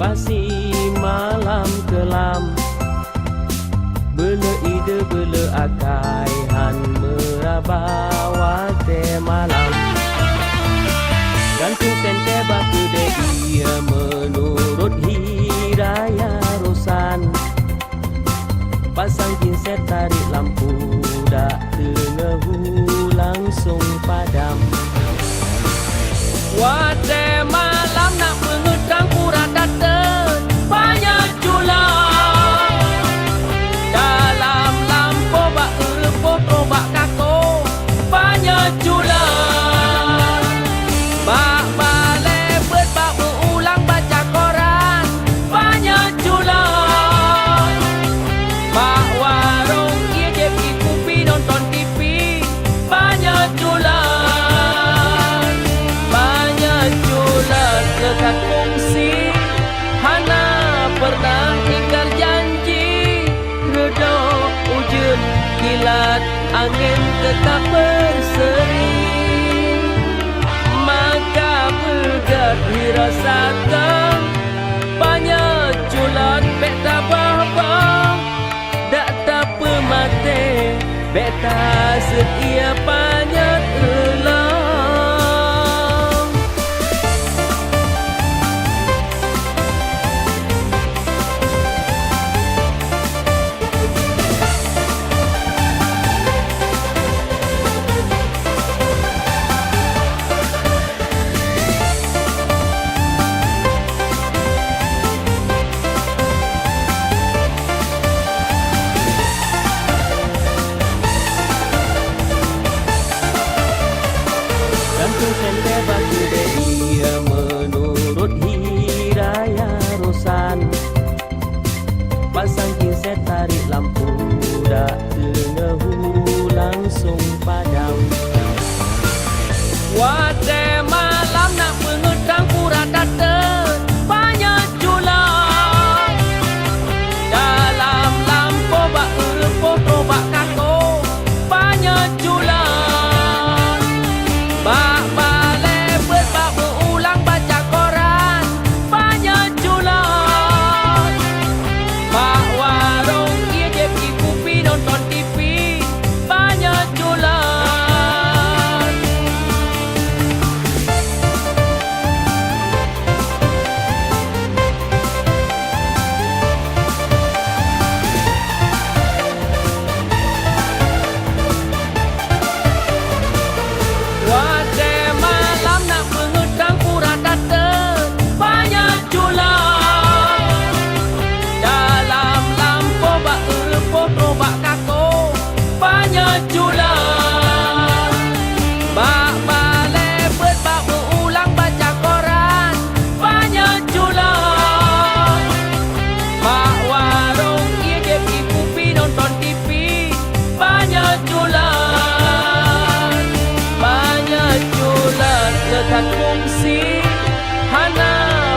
pasti malam kelam. Bela ide bela akai han merabawa te malam. Gantung sente batu de ia menurut hiraya rosan. Pasang kinset tarik lampu dak tengehu langsung padam. Wate malam nak mengedang pura datang banyak julang. Dalam lampu bak lepuk robak kako banyak julang. Bak balik bak berulang baca koran banyak julang. Bak warung ia je pergi kopi nonton TV banyak julang. Banyak julang dekat fungsi hana pernah ingkar janji. Redok ujung kilat angin tetap berseri. Maka pegat dirasakan banyak julan beta babang. Tak tak pemate beta setia banyak elang. Gantung sente batu de ia menurut hiraya rosan. Pasang kinset tarik lampu dak tengehu langsung padam. Wate malam nak mengedang pura datang banyak julang. Dalam lampu bak lepuk robak kako banyak julang. Bak balik bak berulang baca koran banyak julang. Bak warung ia je pergi kopi nonton TV banyak julang. Wate malam nak mengedang pura datang banyak julang. Dalam lampu bak lepuk robak kako banyak julang. Bak balik bak berulang baca koran banyak julang. Bak warung ia je pergi kopi nonton TV banyak julang. Banyak julan dekat fungsi hana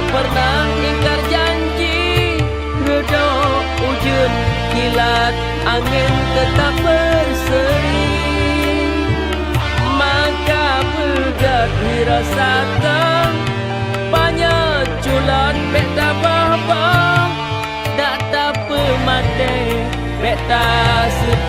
pernah ingkar janji. Redok ujung kilat angin tetap berseri. Maka pegat dirasakan banyak julan beta babang. Tak tak pemate beta setia